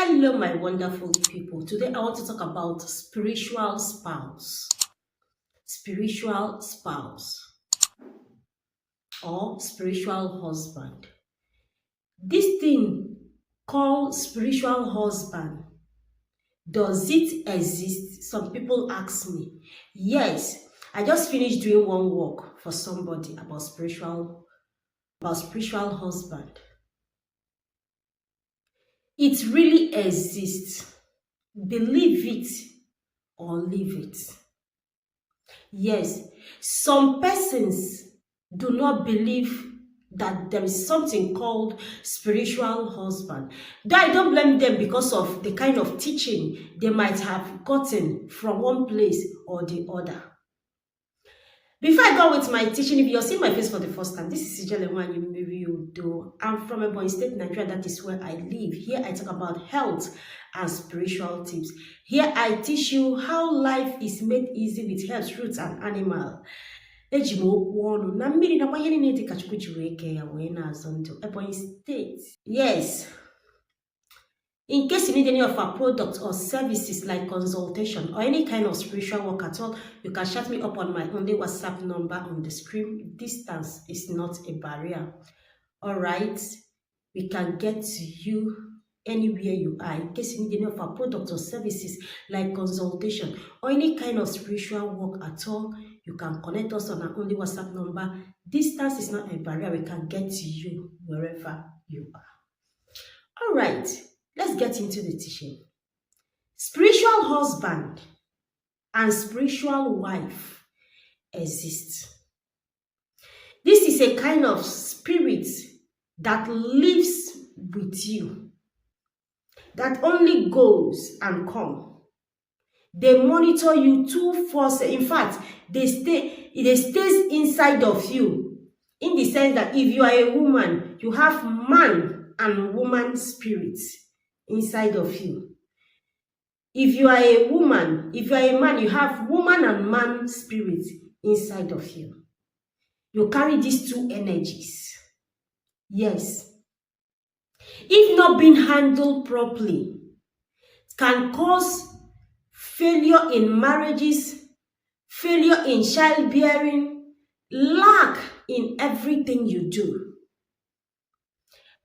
Hello, my wonderful people. Today I want to talk about spiritual spouse. Spiritual spouse or spiritual husband. This thing called spiritual husband, does it exist? Some people ask me. Yes, I just finished doing one work for somebody about spiritual husband. It really exists. Believe it or leave it. Yes, some persons do not believe that there is something called spiritual husband. Though I don't blame them because of the kind of teaching they might have gotten from one place or the other. Before I go with my teaching, if you're seeing my face for the first time, this is Sijele Nwanyị. I'm from Ebonyi State, Nigeria. That is where I live. Here I talk about health and spiritual tips. Here I teach you how life is made easy with herbs, fruits, and animal. Ebonyi State. Yes. In case you need any of our products or services like consultation or any kind of spiritual work at all, you can chat me up on my only WhatsApp number on the screen. Distance is not a barrier. All right, we can get to you anywhere you are. In case you need any of our products or services like consultation or any kind of spiritual work at all, you can connect us on our only WhatsApp number. Distance is not a barrier. We can get to you wherever you are. All right. Let's get into the teaching. Spiritual husband and spiritual wife exist. This is a kind of spirit that lives with you, that only goes and comes. They monitor you 2/4. In fact, they stays inside of you, in the sense that if you are a woman, you have man and woman spirits inside of you. If you are a woman, if you are a man, you have woman and man spirit inside of you. You carry these two energies. Yes. If not being handled properly, it can cause failure in marriages, failure in childbearing, lack in everything you do.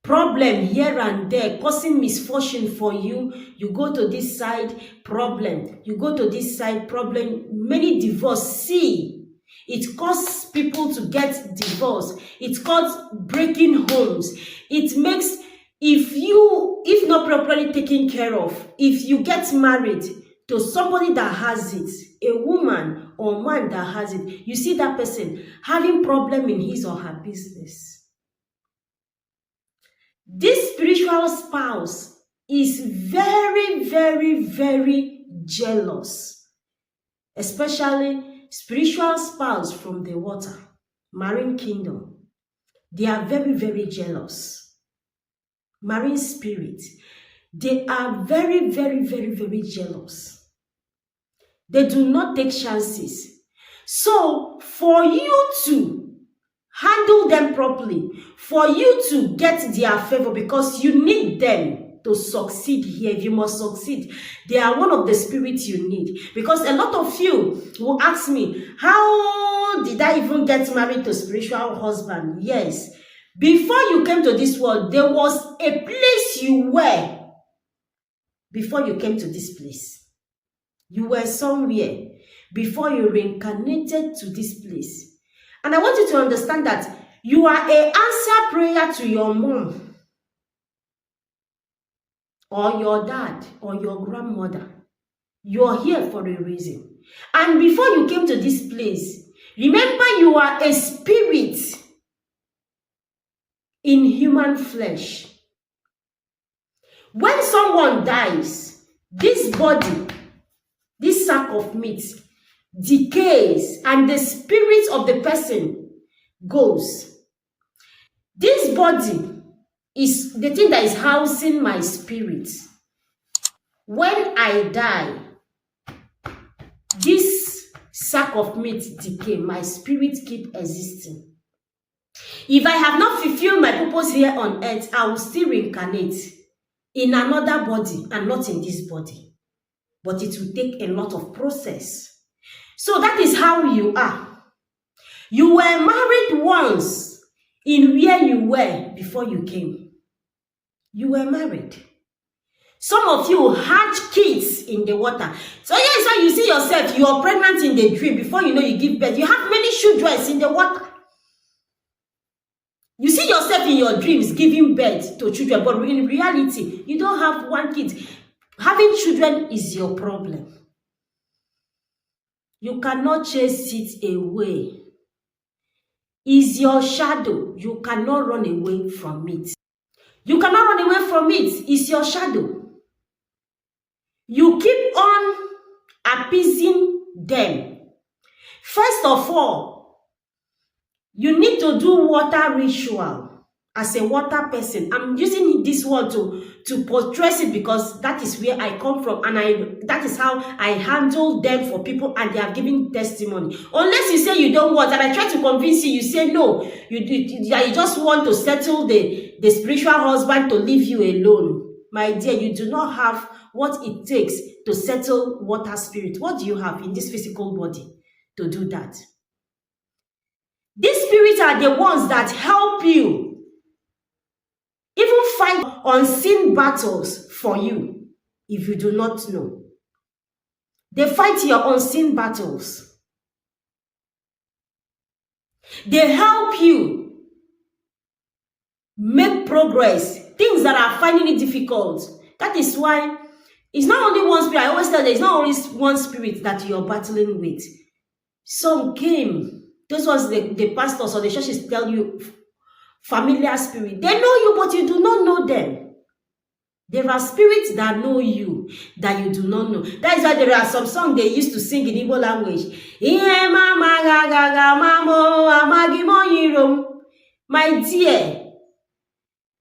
Problem here and there, causing misfortune for you. You go to this side, problem. You go to this side, problem. Many divorce. See, it causes people to get divorced. It causes breaking homes. It makes, if not properly taken care of, if you get married to somebody that has it, a woman or man that has it, you see that person having problem in his or her business. This spiritual spouse is very, very, very jealous, especially spiritual spouse from the water, marine kingdom. They are very, very jealous. Marine spirit, they are very, very, very, very jealous. They do not take chances. So, for you to handle them properly, for you to get their favor, because you need them to succeed here. If you must succeed, they are one of the spirits you need. Because a lot of you will ask me, how did I even get married to a spiritual husband? Yes, before you came to this world, there was a place you were before you came to this place. You were somewhere before you reincarnated to this place. And I want you to understand that you are an answer prayer to your mom or your dad or your grandmother. You are here for a reason. And before you came to this place, remember you are a spirit in human flesh. When someone dies, this body, this sack of meat, decays and the spirit of the person goes. This body is the thing that is housing my spirit. When I die, this sack of meat decay, my spirit keep existing. If I have not fulfilled my purpose here on earth, I will still reincarnate in another body and not in this body. But it will take a lot of process. So that is how you are. You were married once in where you were before you came. You were married. Some of you had kids in the water. So yes, when you see yourself, you are pregnant in the dream. Before you know you give birth, you have many children in the water. You see yourself in your dreams giving birth to children, but in reality, you don't have one kid. Having children is your problem. You cannot chase it away. It's your shadow. You cannot run away from it. You cannot run away from it. It's your shadow. You keep on appeasing them. First of all, you need to do water ritual as a water person. I'm using this word to portray it because that is where I come from, and that is how I handle them for people, and they are giving testimony. Unless you say you don't want, and I try to convince you, you say no, you just want to settle the spiritual husband to leave you alone. My dear, you do not have what it takes to settle water spirit. What do you have in this physical body to do that? These spirits are the ones that help you even fight unseen battles for you if you do not know. They fight your unseen battles. They help you make progress, things that are finding it difficult. That is why it's not only one spirit. I always tell you, it's not only one spirit that you're battling with. Some came. Those was the pastors or the churches tell you familiar spirit. They know you, but you do not know them. There are spirits that know you, that you do not know. That is why there are some songs they used to sing in Igbo language. My dear,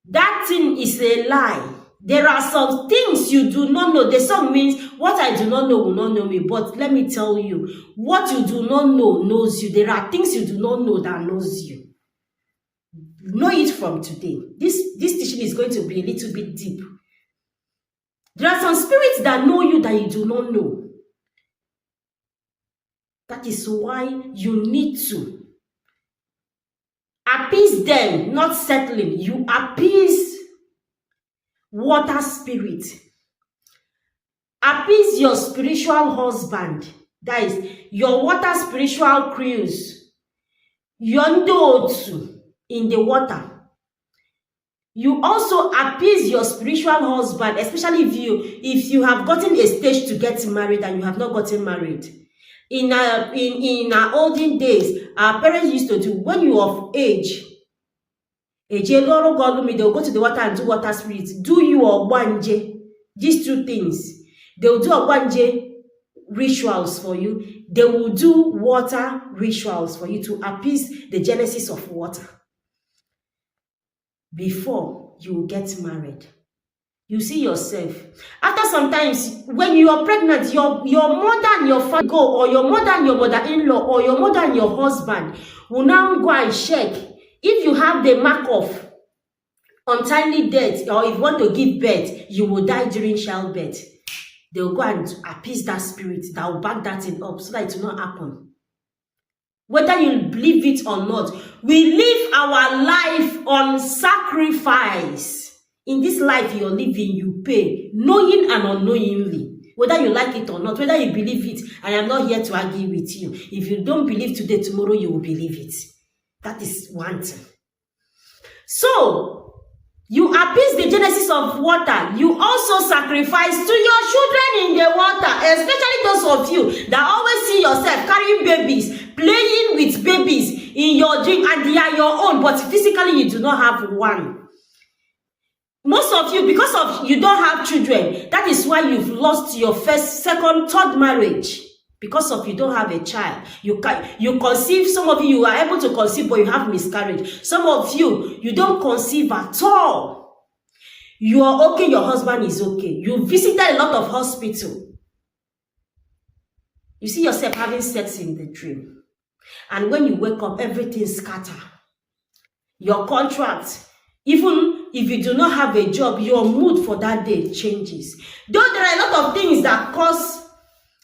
that thing is a lie. There are some things you do not know. The song means, what I do not know will not know me. But let me tell you, what you do not know knows you. There are things you do not know that knows you. Know it from today. This teaching is going to be a little bit deep. There are some spirits that know you that you do not know. That is why you need to appease them, not settling. You appease water spirit. Appease your spiritual husband. That is your water spiritual cruise. Yondotu in the water. You also appease your spiritual husband, especially if you have gotten a stage to get married and you have not gotten married. In our olden days, our parents used to do, when you are of age, they'll go to the water and do water spirits. Do you ogbanje? These two things. They will do ogbanje rituals for you. They will do water rituals for you to appease the genesis of water before you get married. You see yourself. After sometimes, when you are pregnant, your mother and your father go, or your mother and your mother-in-law, or your mother and your husband will now go and check. If you have the mark of untimely death, or if you want to give birth, you will die during childbirth. They will go and appease that spirit that will back that thing up so that it will not happen. Whether you believe it or not, we live our life on sacrifice. In this life you're living, you pay, knowing and unknowingly. Whether you like it or not, whether you believe it, I am not here to argue with you. If you don't believe today, tomorrow you will believe it. That is one thing. So, you appease the genesis of water. You also sacrifice to your children in the water, especially those of you that always see yourself carrying babies, playing with babies in your dream, and they are your own, but physically you do not have one. Most of you, because of you don't have children, that is why you've lost your first, second, third marriage. Because of you don't have a child. You conceive, some of you are able to conceive, but you have miscarriage. Some of you don't conceive at all. You are okay, your husband is okay. You visited a lot of hospital. You see yourself having sex in the dream. And when you wake up, everything scatter. Your contract, even if you do not have a job, your mood for that day changes. Though there are a lot of things that cause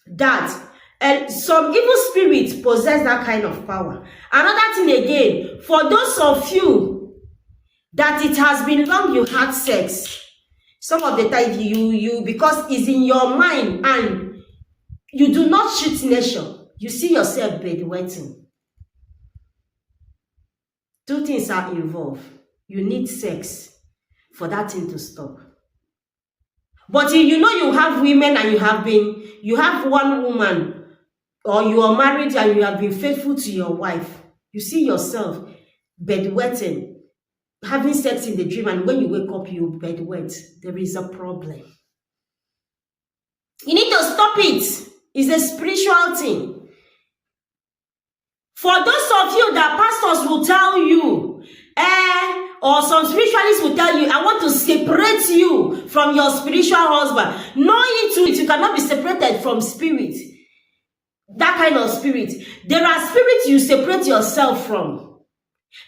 that, and some evil spirits possess that kind of power. Another thing again, for those of you that it has been long you had sex, some of the time you because it's in your mind and you do not shoot nature, you see yourself bedwetting. Two things are involved. You need sex for that thing to stop. But if you know you have women and you have one woman, or you are married and you have been faithful to your wife, you see yourself bedwetting, having sex in the dream, and when you wake up, you bedwet, there is a problem. You need to stop it. It's a spiritual thing. For those of you that pastors will tell you, or some spiritualists will tell you, I want to separate you from your spiritual husband. Knowing too, you cannot be separated from spirit. That kind of spirit. There are spirits you separate yourself from.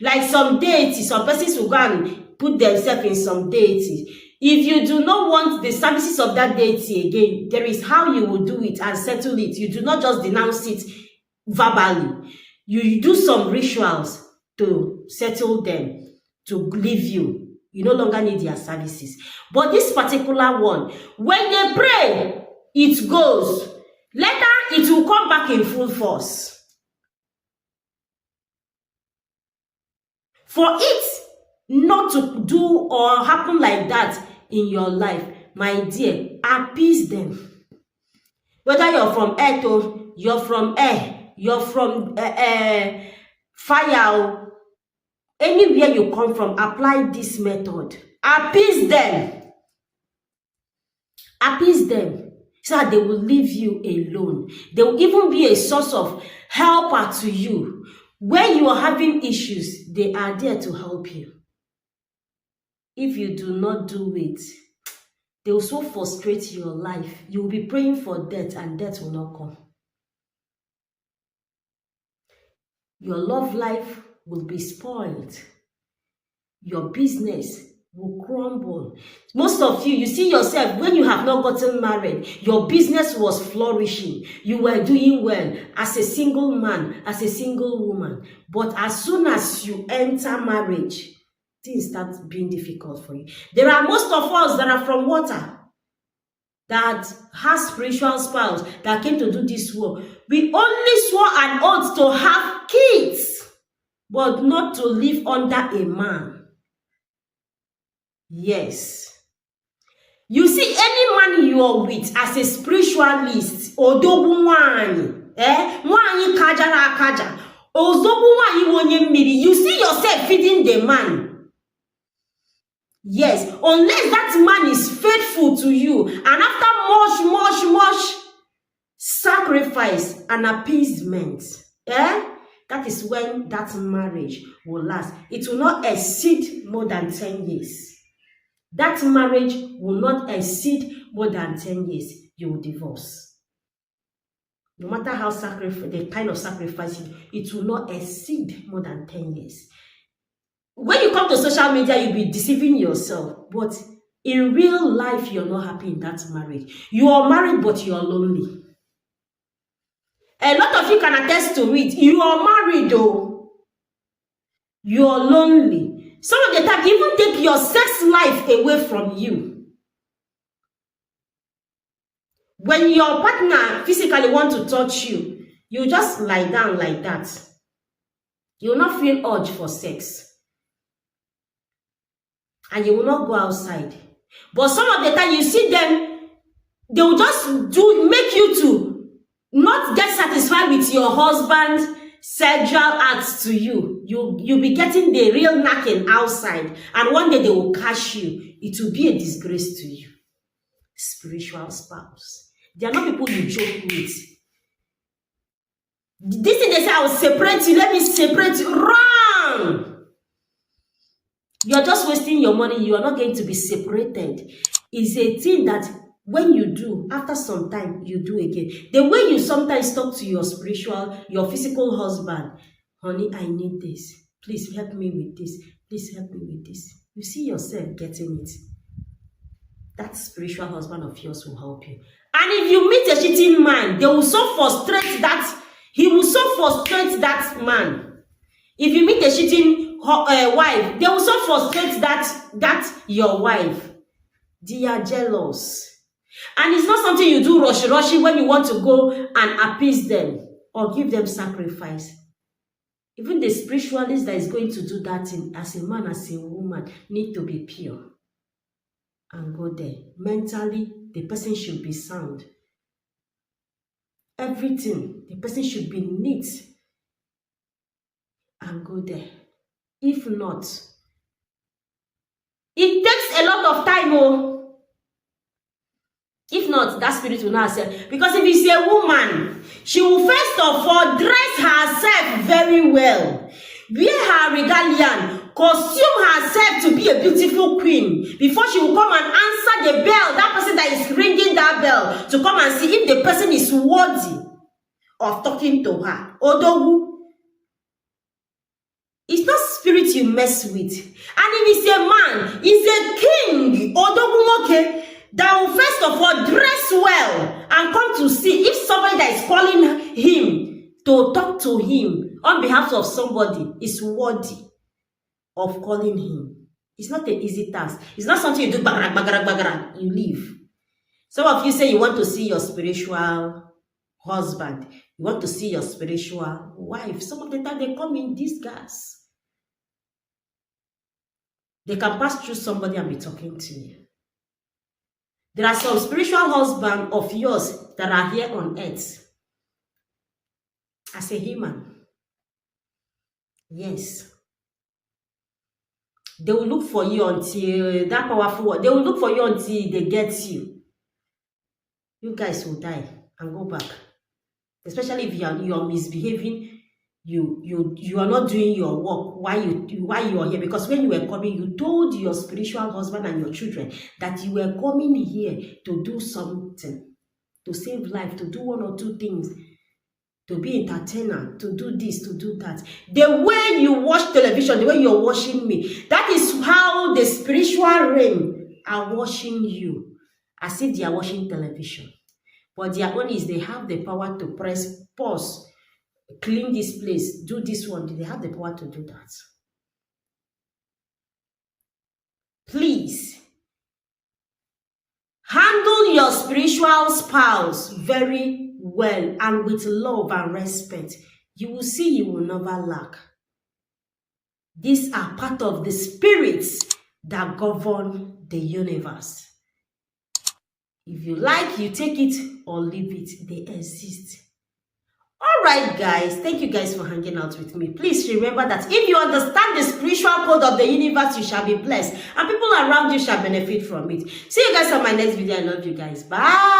Like some deities, some persons will go and put themselves in some deity. If you do not want the services of that deity again, there is how you will do it and settle it. You do not just denounce it verbally. You do some rituals to settle them, to leave you. You no longer need their services. But this particular one, when they pray, it goes. Later, it will come back in full force. For it not to do or happen like that in your life, my dear, appease them. Whether you're from earth or you're from air, you're from fire, anywhere you come from, apply this method. Appease them. Appease them. So that they will leave you alone. They will even be a source of helper to you. When you are having issues, they are there to help you. If you do not do it, they will so frustrate your life. You will be praying for death and death will not come. Your love life will be spoiled. Your business will crumble. Most of you see yourself, when you have not gotten married, your business was flourishing. You were doing well as a single man, as a single woman. But as soon as you enter marriage, things start being difficult for you. There are most of us that are from water, that has spiritual spouse, that came to do this work. We only swore an oath to have kids, but not to live under a man. Yes. You see, any man you are with as a spiritualist, you see yourself feeding the man. Yes, unless that man is faithful to you, and after much sacrifice and appeasement, that is when that marriage will last. It will not exceed more than 10 years. That marriage will not exceed more than 10 years. You will divorce. No matter how the kind of sacrifice, it will not exceed more than 10 years. When you come to social media, you'll be deceiving yourself. But in real life, you're not happy in that marriage. You are married, but you are lonely. A lot of you can attest to it. You are married, though. You are lonely. Some of the time, even take your sex life away from you. When your partner physically wants to touch you, you just lie down like that. You will not feel urge for sex. And you will not go outside. But some of the time, you see them, they will just make you to not get satisfied with your husband's sexual acts to you. You'll be getting the real knocking outside. And one day they will catch you. It will be a disgrace to you. Spiritual spouse. They are not people you joke with. This thing they say, I will separate you. Let me separate you. Wrong! You are just wasting your money. You are not going to be separated. It's a thing that when you do, after some time, you do again. The way you sometimes talk to your physical husband, honey, I need this. Please help me with this. Please help me with this. you see yourself getting it, that spiritual husband of yours will help you. And if you meet a cheating man, they will so frustrate that, he will so frustrate that man. If you meet a cheating wife, they will so frustrate that your wife. They are jealous. And it's not something you do rushy when you want to go and appease them or give them sacrifice. Even the spiritualist that is going to do that as a man, as a woman, need to be pure and go there. Mentally, the person should be sound. Everything, the person should be neat and go there. If not, it takes a lot of time. Oh, if not, that spirit will not accept. Because if it's a woman, she will first of all dress herself very well, wear her regalia, costume herself to be a beautiful queen before she will come and answer the bell. That person that is ringing that bell to come and see if the person is worthy of talking to her. Odogu. It's not spirit you mess with. And if it's a man, it's a king, Odogu, okay, that will first of all dress well and come to see if somebody that is calling him to talk to him on behalf of somebody is worthy of calling him. It's not an easy task. It's not something you do, bagara, you leave. Some of you say you want to see your spiritual husband. You want to see your spiritual wife. Some of the time they come in disguise. They can pass through somebody and be talking to you. There are some spiritual husbands of yours that are here on earth as a human. Yes. They will look for you until that powerful one. They will look for you until they get you. You guys will die and go back. Especially if you are misbehaving, you are not doing your work while you are here. Because when you were coming, you told your spiritual husband and your children that you were coming here to do something, to save life, to do one or two things, to be entertainer, to do this, to do that. The way you watch television, the way you're watching me, that is how the spiritual realm are watching you, as if they are watching television. But their own is they have the power to press pause, clean this place, do this one. They have the power to do that. Please, handle your spiritual spouse very well and with love and respect. You will see you will never lack. These are part of the spirits that govern the universe. If you like, you take it or leave it. They exist. Alright guys, thank you guys for hanging out with me. Please remember that if you understand the spiritual code of the universe, you shall be blessed. And people around you shall benefit from it. See you guys on my next video. I love you guys. Bye.